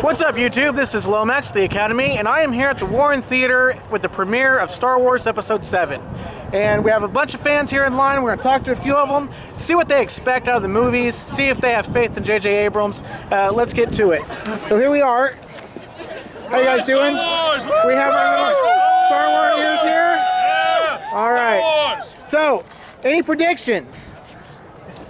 What's up, YouTube? This is Lomax with the Academy, and I am here at the Warren Theater with the premiere of Star Wars Episode 7. And we have a bunch of fans here in line. We're going to talk to a few of them, see what they expect out of the movies, see if they have faith in JJ Abrams. Let's get to it. So here we are. How you guys doing? We have our Star Wars ears here. Yeah. All right. So, any predictions?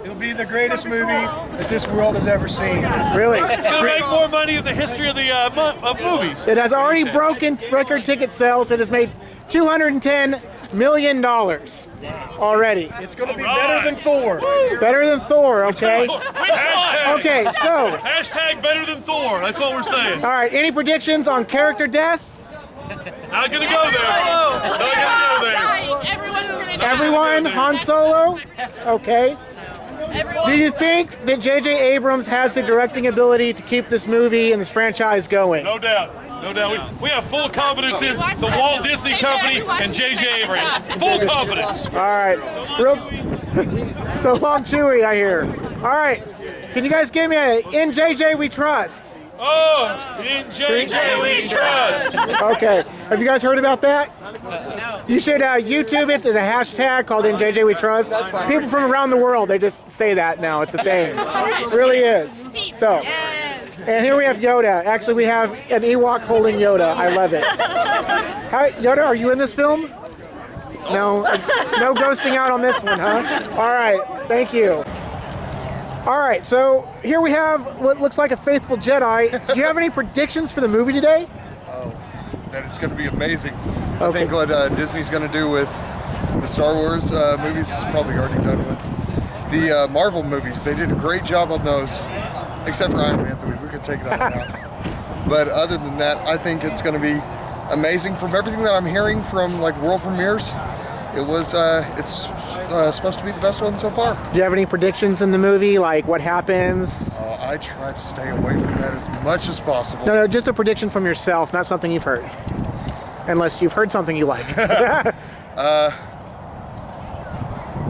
It'll be the greatest movie that this world has ever seen. Really? It's going to make more money in the history of the of movies. It has already broken record ticket sales. It has made $210 million already. It's going to be better than Thor. Better than Thor, okay? Okay, so. Hashtag better than Thor. That's what we're saying. All right, any predictions on character deaths? Not going to go there. Not going to go there. Everyone's gonna die. Everyone, Han Solo? Okay. Everyone. Do you think that JJ Abrams has the directing ability to keep this movie and this franchise going? No doubt. No doubt. We have full confidence in the Walt Disney Company and JJ Abrams. Full confidence. All right. So long, Chewie, I hear. All right. Can you guys give me a "In JJ We Trust"? Oh, in JJ we trust. Okay. Have you guys heard about that? No. You should YouTube it. There's a hashtag called "In JJ We Trust." People from around the world, they just say that now. It's a thing. It really is. So, and here we have Yoda. Actually, we have an Ewok holding Yoda. I love it. Hi, Yoda, are you in this film? No. No ghosting out on this one, huh? All right. Thank you. All right, so here we have what looks like a faithful Jedi. Do you have any predictions for the movie today? Oh, that it's going to be amazing. Okay. I think what Disney's going to do with the Star Wars movies, it's probably already done with the Marvel movies. They did a great job on those, except for Iron Man 3. We could take that one out. But other than that, I think it's going to be amazing. From everything that I'm hearing from like world premieres, it's supposed to be the best one so far. Do you have any predictions in the movie, like what happens? I try to stay away from that as much as possible. No, just a prediction from yourself, not something you've heard. Unless you've heard something you like.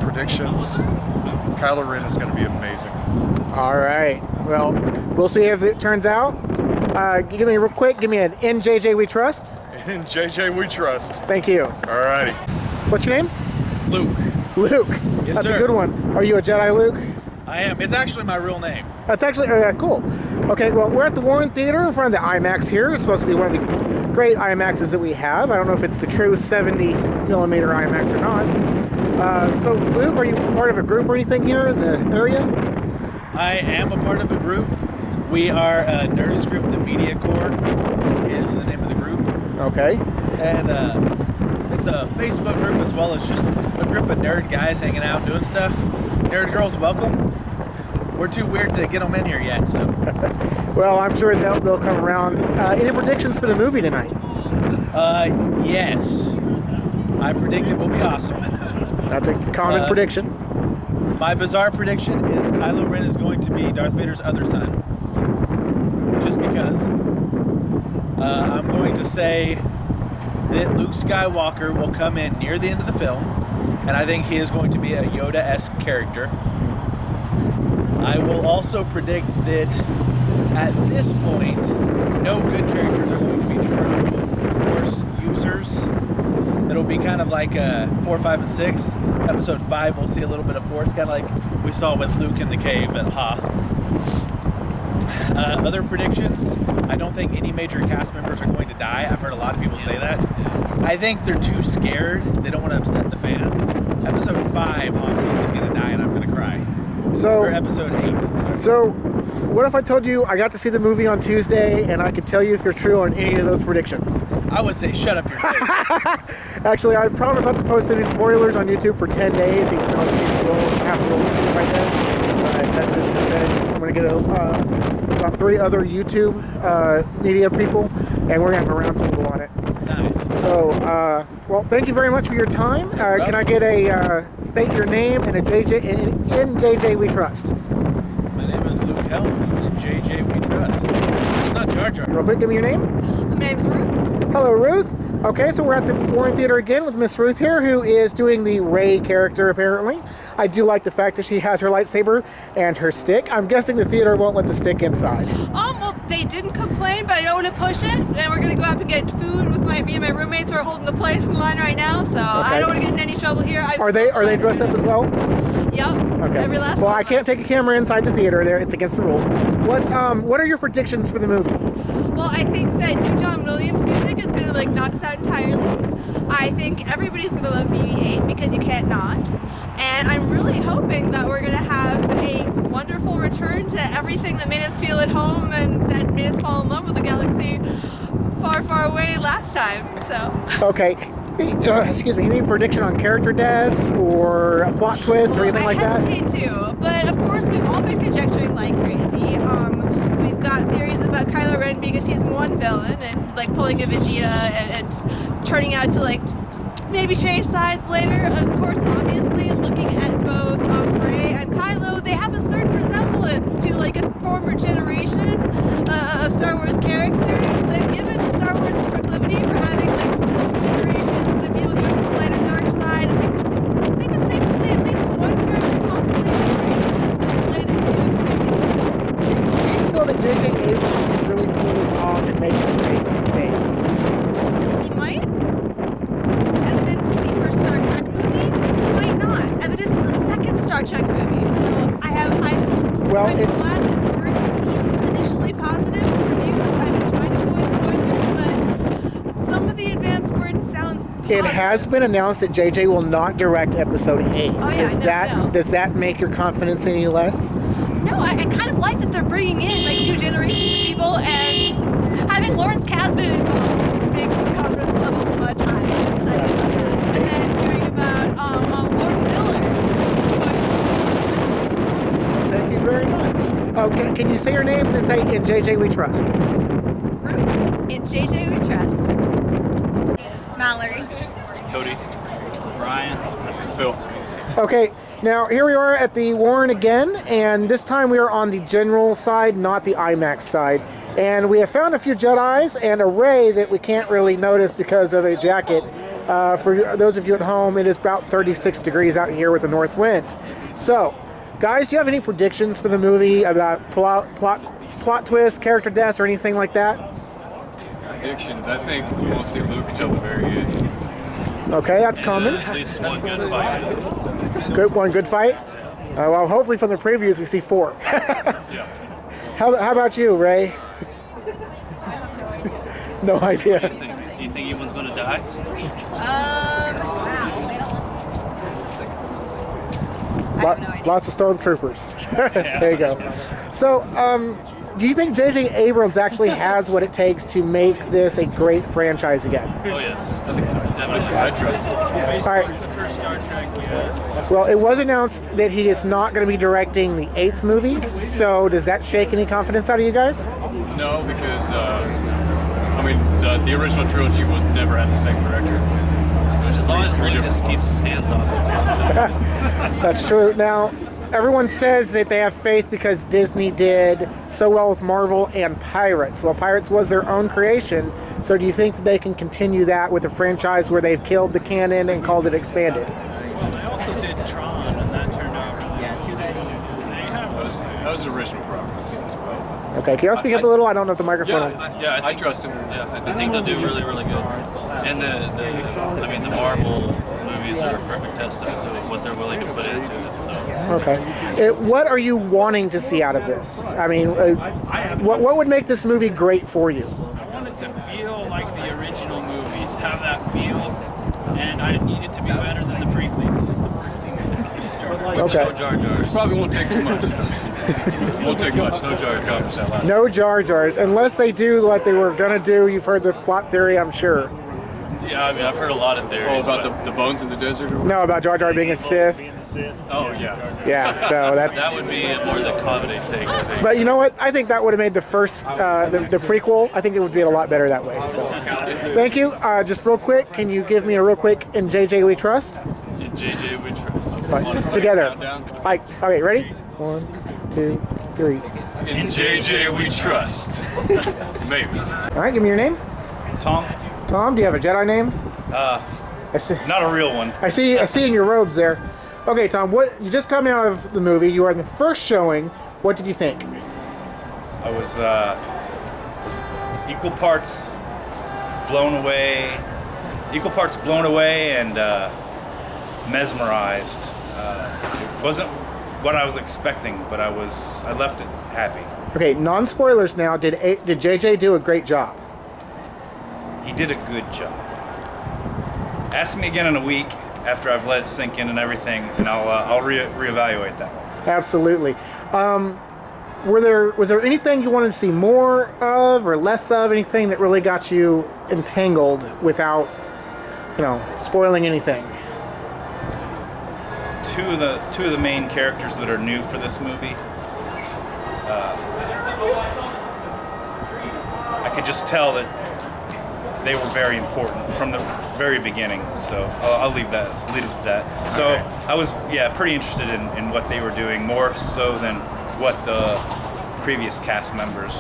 Predictions. Kylo Ren is going to be amazing. All right. Well, we'll see if it turns out. Give me real quick. Give me an "In JJ We Trust." In JJ we trust. Thank you. Alrighty. What's your name? Luke. Luke. Yes, That's sir. a good one. Are you a Jedi, Luke? I am. It's actually my real name. That's actually cool. Okay, well, we're at the Warren Theater in front of the IMAX here. It's supposed to be one of the great IMAXs that we have. I don't know if it's the true 70 millimeter IMAX or not. So, Luke, are you part of a group or anything here in the area? I am a part of a group. We are a Nerds Group. The Media Corps is the name of the group. Okay. And it's a Facebook group as well as just a group of nerd guys hanging out doing stuff. Nerd girls, welcome. We're too weird to get them in here yet, so. Well, I'm sure they'll come around. Any predictions for the movie tonight? Yes. I predict it will be awesome. That's a common prediction. My bizarre prediction is Kylo Ren is going to be Darth Vader's other son. Just because. I'm going to say that Luke Skywalker will come in near the end of the film, and I think he is going to be a Yoda-esque character. I will also predict that at this point, no good characters are going to be true Force users. It'll be kind of like 4, 5, and 6. Episode 5, we'll see a little bit of Force, kind of like we saw with Luke in the cave at Hoth. Other predictions, I don't think any major cast members are going to die. I've heard a lot of people say that. I think they're too scared. They don't want to upset the fans. Episode 5, Han Solo's going to die and I'm going to cry. Or episode 8. Sorry. So, what if I told you I got to see the movie on Tuesday and I could tell you if you're true on any of those predictions? I would say shut up your face. Actually, I promise not to post any spoilers on YouTube for 10 days, even though people will have to go listen to it right now. That's just the thing. I'm going to get about 3 other YouTube media people, and we're going to have a round table on it. Nice. So, well, thank you very much for your time. Can I get a state your name and a JJ in JJ We Trust? My name is Luke Helms, and JJ We Trust. It's not Jar Jar. Real quick, give me your name. My name's Ruth. Hello, Ruth. Okay, so we're at the Warren Theater again with Miss Ruth here, who is doing the Rey character, apparently. I do like the fact that she has her lightsaber and her stick. I'm guessing the theater won't let the stick inside. Well, they didn't complain, but I don't want to push it. And we're gonna go out and get food with me and my roommates who are holding the place in line right now. So I don't want to get in any trouble here. Are they dressed up as well? Yep. Okay. Every last Well, one I of can't us. take a camera inside the theater. There, it's against the rules. What are your predictions for the movie? Well, I think that new John Williams music is gonna like knock us out entirely. I think everybody's gonna love BB-8 because you can't not. And I'm really hoping that we're gonna have a wonderful return to everything that made us feel at home and that made us fall in love with the galaxy far, far away last time. So. Okay. Excuse me. Any prediction on character deaths or a plot twist or anything like that? I hesitate to, but of course we've all been conjecturing like crazy. We've got theories about Kylo Ren being a season 1 villain and like pulling a Vegeta and turning out to like maybe change sides later. Of course, obviously, looking at both Rey and Kylo, they have a certain resemblance to like a former generation of Star Wars characters. And given Star Wars' proclivity for having like generations and people going to the light or dark side, I think it's safe to say at least one character possibly related to the previous one. Do you feel that JJ Abrams can really pull this off and make it a great thing? He might. Evidence the first Star Trek movie. He might not. Evidence the second Star Trek movie. So I have high hopes. Well, I'm glad that word seems initially positive reviews. I've been trying to avoid spoilers, but some of the advanced words sounds positive. It has been announced that JJ will not direct Episode 8. Oh, yeah, Does that make your confidence any less? No, I kind of like that they're bringing in like new generations of people and having Lawrence Kasdan involved makes the confidence level much higher. I'm excited about that. And then hearing about Lord Miller. Thank you very much. Okay, can you say your name and then say "In JJ We Trust"? Ruth, in JJ We Trust. Mallory. Cody. Brian. Phil. Okay, now here we are at the Warren again, and this time we are on the general side, not the IMAX side. And we have found a few Jedis and a Rey that we can't really notice because of a jacket. For those of you at home, it is about 36 degrees out here with the north wind. So, guys, do you have any predictions for the movie about plot twist, character deaths, or anything like that? Predictions. I think we won't see Luke until the very end. Okay, that's common. At least one good fight. One good fight? Well, hopefully from the previews we see 4. How about you, Ray? No idea. Do you think anyone's going to die? Lots of stormtroopers. There you go. So, do you think JJ Abrams actually has what it takes to make this a great franchise again? Oh, yes. I think so. Definitely. I trust him. All right. The first Star Trek, yeah. Well, it was announced that he is not going to be directing the 8th movie. So, does that shake any confidence out of you guys? No, because the original trilogy was never had the same director. It was As long as three Lucas different keeps his hands off it. That's true. Now, everyone says that they have faith because Disney did so well with Marvel and Pirates. Well, Pirates was their own creation. So do you think that they can continue that with a franchise where they've killed the canon and called it expanded? Well, they also did Tron, and that turned out really good. They have That was the original property as well. Okay, can you all speak up a little? I don't know if the microphone. I trust him. Yeah, I think they'll do really, really good. And the Marvel movies are a perfect testament to what they're willing to put into it. So. Okay. What are you wanting to see out of this? I mean, what would make this movie great for you? I wanted to feel like the original movies, have that feel, and I need it to be better than the prequels. Okay. No Jar Jars. Probably won't take too much. Won't take much. No Jar Jars that last. No Jar Jars, unless they do what they were going to do. You've heard the plot theory, I'm sure. Yeah, I mean, I've heard a lot of theories. Oh, about the bones in the desert? Or No, about Jar Jar being a Sith. Oh, yeah. Yeah, so that's... That would be more the comedy take, I think. But you know what? I think that would have made the first, the prequel, I think it would be a lot better that way. So, thank you. Just real quick, can you give me a real quick "In JJ We Trust"? In JJ We Trust. Right, together. Like, okay, ready? 1, 2, 3. In JJ We Trust. Maybe. All right, give me your name. Tom? Tom, do you have a Jedi name? I see. Not a real one. I see in your robes there. Okay, Tom, what you just coming out of the movie? You are in the first showing. What did you think? I was equal parts blown away and mesmerized. It wasn't what I was expecting, but I left it happy. Okay, non-spoilers now. Did JJ do a great job? He did a good job. Ask me again in a week after I've let it sink in and everything, and I'll reevaluate that one. Absolutely. Was there anything you wanted to see more of or less of? Anything that really got you entangled without, spoiling anything? Two of the main characters that are new for this movie. I could just tell that they were very important from the very beginning. So I'll leave it at that. So Okay. I was pretty interested in what they were doing, more so than what the previous cast members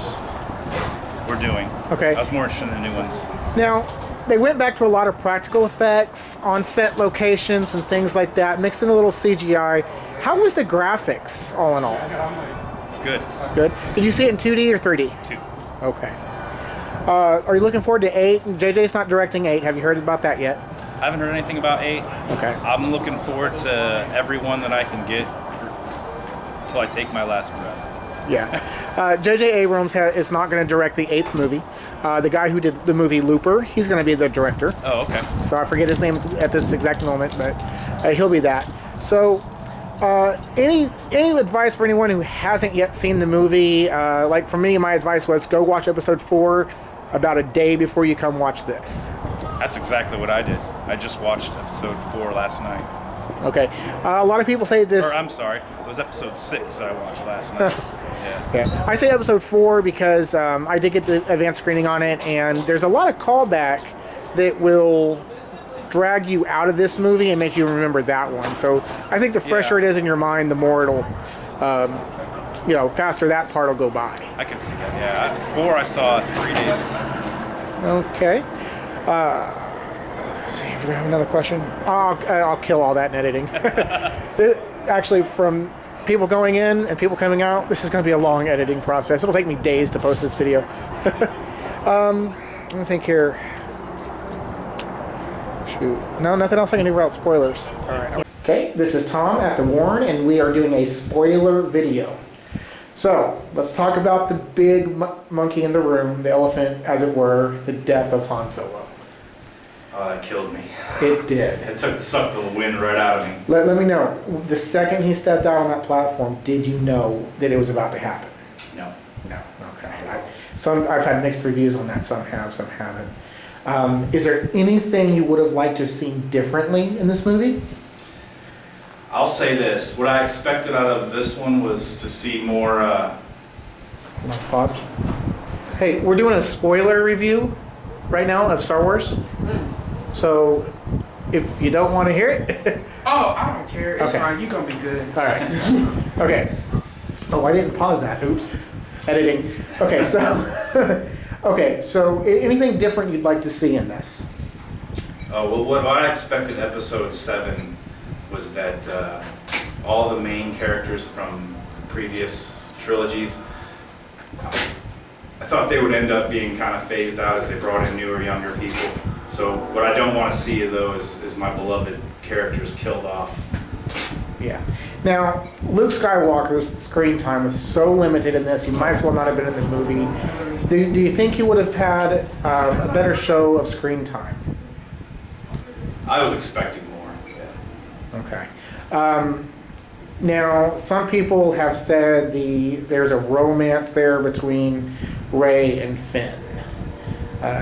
were doing. Okay. I was more interested in the new ones. Now, they went back to a lot of practical effects, on-set locations and things like that, mixed in a little CGI. How was the graphics, all in all? Good. Good. Did you see it in 2D or 3D? 2. Okay. Are you looking forward to 8? JJ's not directing 8. Have you heard about that yet? I haven't heard anything about 8. Okay. I'm looking forward to every one that I can get until I take my last breath. Yeah. JJ Abrams is not going to direct the 8th movie. The guy who did the movie Looper, he's going to be the director. Oh, okay. So I forget his name at this exact moment, but he'll be that. So any advice for anyone who hasn't yet seen the movie? Like for me, my advice was go watch episode 4 about a day before you come watch this. That's exactly what I did. I just watched episode 4 last night. Okay. A lot of people say this... Or I'm sorry, it was episode 6 that I watched last night. Yeah. Yeah. I say episode 4 because I did get the advanced screening on it, and there's a lot of callback that will drag you out of this movie and make you remember that one. So I think the fresher it is in your mind, the more it'll, faster that part will go by. I can see that. Yeah. 4 I saw 3 days ago. Okay. If you have another question, I'll kill all that in editing. Actually, from people going in and people coming out, this is going to be a long editing process. It'll take me days to post this video. Let me think here. Shoot. No, nothing else I can do without spoilers. All right. Okay, this is Tom at the Warren, and we are doing a spoiler video. So, let's talk about the big monkey in the room, the elephant, as it were, the death of Han Solo. Oh, that killed me. It did. It sucked the wind right out of me. Let me know. The second he stepped out on that platform, did you know that it was about to happen? No. No. Okay. I've had mixed reviews on that. Some have, some haven't. Is there anything you would have liked to have seen differently in this movie? I'll say this. What I expected out of this one was to see more... Pause. Hey, we're doing a spoiler review right now of Star Wars. So, if you don't want to hear it... Oh, I don't care. It's Okay. fine. You're going to be good. All right. Okay. Oh, I didn't pause that. Oops. Editing. Okay, so... okay, so anything different you'd like to see in this? well, what I expected episode 7 was that all the main characters from the previous trilogies, I thought they would end up being kind of phased out as they brought in newer, younger people. So what I don't want to see, though, is my beloved characters killed off. Yeah. Now, Luke Skywalker's screen time was so limited in this, he might as well not have been in the movie. Do you think he would have had a better show of screen time? I was expecting more. Okay. Now, some people have said there's a romance there between Rey and Finn.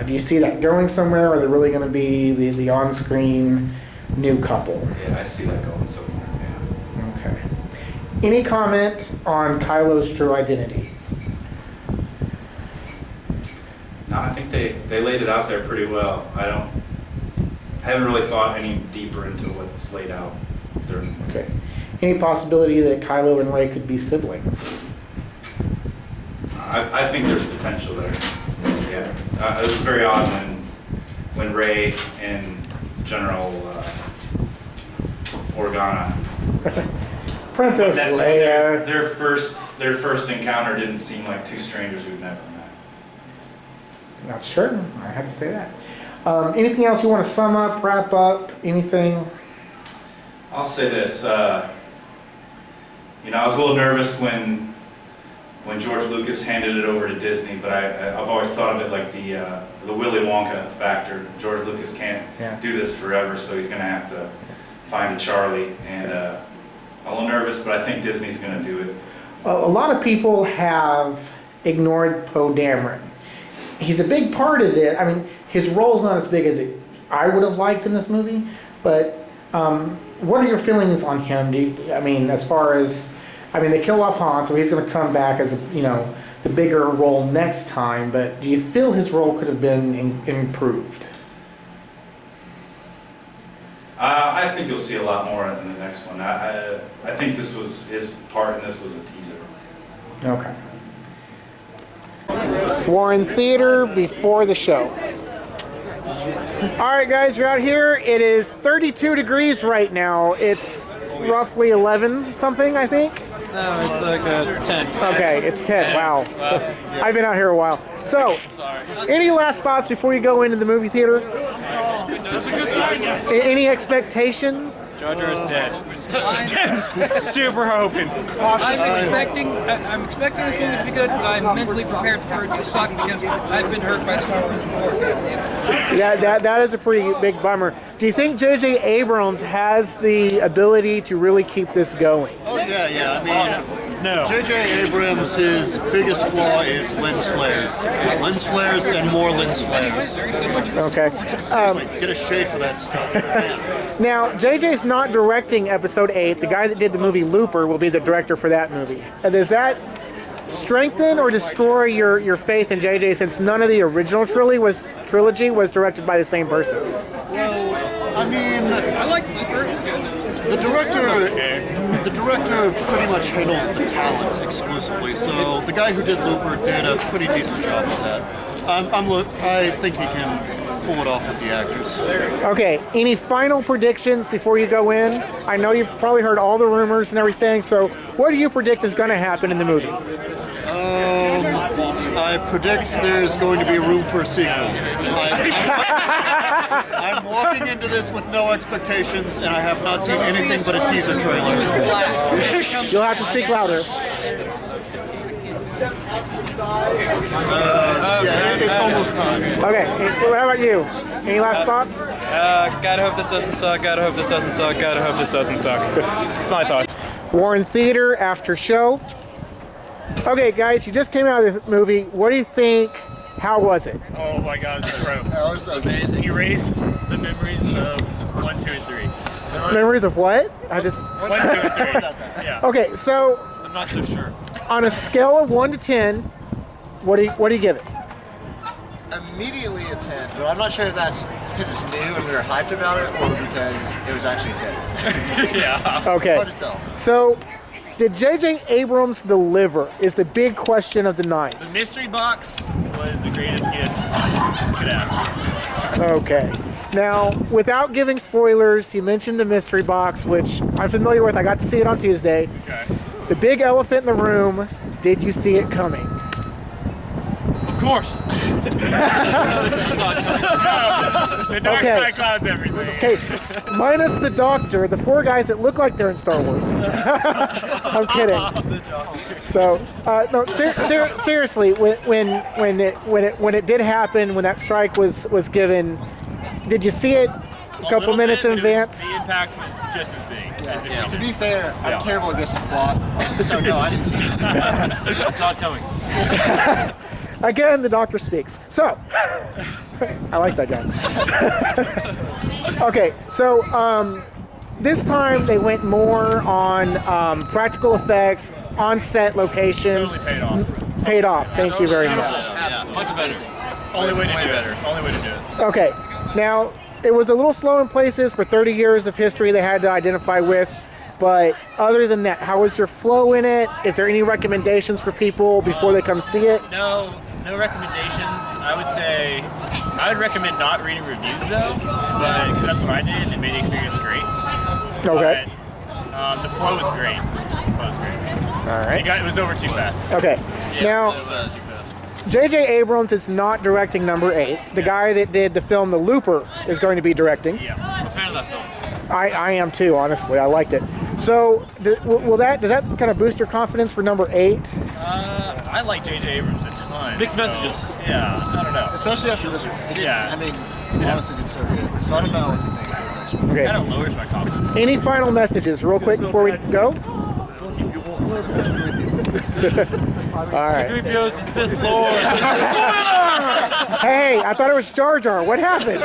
Do you see that going somewhere, or are they really going to be the on-screen new couple? Yeah, I see that going somewhere. Yeah. Okay. Any comment on Kylo's true identity? No, I think they laid it out there pretty well. I haven't really thought any deeper into what's laid out during. Okay. Any possibility that Kylo and Rey could be siblings? I think there's potential there. Yeah. It was very odd when Rey and General Organa. Princess Leia. Their first encounter didn't seem like two strangers who'd never met. That's true. I had to say that. Anything else you want to sum up, wrap up, anything? I'll say this. I was a little nervous when George Lucas handed it over to Disney, but I've always thought of it like the Willy Wonka factor. George Lucas can't do this forever, so he's going to have to find a Charlie. And I'm a little nervous, but I think Disney's going to do it. Well, a lot of people have ignored Poe Dameron. He's a big part of it. I mean, his role's not as big as I would have liked in this movie, but what are your feelings on him? As far as, they kill off Han, so he's going to come back as the bigger role next time, but do you feel his role could have been improved? I think you'll see a lot more in the next one. I think his part in this was a teaser. Okay. We're in theater before the show. All right, guys, you're out here. It is 32 degrees right now. It's roughly 11 something, I think. No, it's like 10. Okay, it's 10. Wow. I've been out here a while. So, any last thoughts before you go into the movie theater? Any expectations? Jar Jar's dead. Super hoping. I'm expecting this movie to be good, but I'm mentally prepared for it to suck because I've been hurt by Star Wars before. Yeah, that is a pretty big bummer. Do you think JJ Abrams has the ability to really keep this going? Oh yeah. No. JJ Abrams' biggest flaw is lens flares. Lens flares and more lens flares. Okay. Seriously, get a shade for that stuff. Now, JJ's not directing Episode 8. The guy that did the movie Looper will be the director for that movie. Does that strengthen or destroy your faith in JJ since none of the original trilogy was directed by the same person? Well, I like Looper. It was good. The director pretty much handles the talent exclusively, so the guy who did Looper did a pretty decent job with that. I think he can pull it off with the actors. Okay, any final predictions before you go in? I know you've probably heard all the rumors and everything, so what do you predict is going to happen in the movie? I predict there's going to be room for a sequel. I'm walking into this with no expectations, and I have not seen anything but a teaser trailer. You'll have to speak louder. It's almost time. Okay, how about you? Any last thoughts? Gotta hope this doesn't suck, gotta hope this doesn't suck, gotta hope this doesn't suck. My thought. We're in theater after show. Okay, guys, you just came out of this movie. What do you think? How was it? Oh my God, it's incredible. That was amazing. Erase the memories of 1, 2, and 3. Memories of what? 1, 2, and 3. Yeah. Okay, so I'm not so sure. on a scale of 1 to 10, what do you give it? Immediately a 10, but I'm not sure if that's because it's new and we were hyped about it or because it was actually a 10. Yeah. Okay. Hard to tell. So, did JJ Abrams deliver? Is the big question of the night. The mystery box was the greatest gift you could ask for. Okay. Now, without giving spoilers, you mentioned the mystery box, which I'm familiar with. I got to see it on Tuesday. Okay. The big elephant in the room, did you see it coming? Of course. The dark side clouds everything. Okay, minus the Doctor, the 4 guys that look like they're in Star Wars. I'm kidding. So, no, seriously, when it did happen, when that strike was given, did you see it a couple minutes in advance? The impact was just as big. Yeah. To be fair, I'm terrible at guessing plot, so no, I didn't see it. It's not coming. Again, the Doctor speaks. So, I like that guy. Okay, so this time they went more on practical effects, on-set locations. Totally Paid off. Thank you very much. Yeah, much better. Only way to do it. Only way to do it. Okay, now it was a little slow in places for 30 years of history they had to identify with. But other than that, how was your flow in it? Is there any recommendations for people before they come see it? No recommendations. I would say I would recommend not reading reviews though, but because that's what I did and it made the experience great. Okay. But, the flow was great. All right. It was over too fast. Okay. Yeah, Now, that was too fast. JJ Abrams is not directing number 8. The guy that did the film The Looper is going to be directing. Yeah, I'm a fan of that film. I am too, honestly. I liked it. So, does that kind of boost your confidence for number 8? I like JJ Abrams a ton. Mixed messages. Yeah, I don't know. Especially after this one. Yeah. I mean, honestly, it's so good. So I don't know what to think for the next one. Okay. Kind of lowers my confidence. Any final messages, real quick, before we go? All right. 3PO's the Sith Lord. Hey, I thought it was Jar Jar. What happened?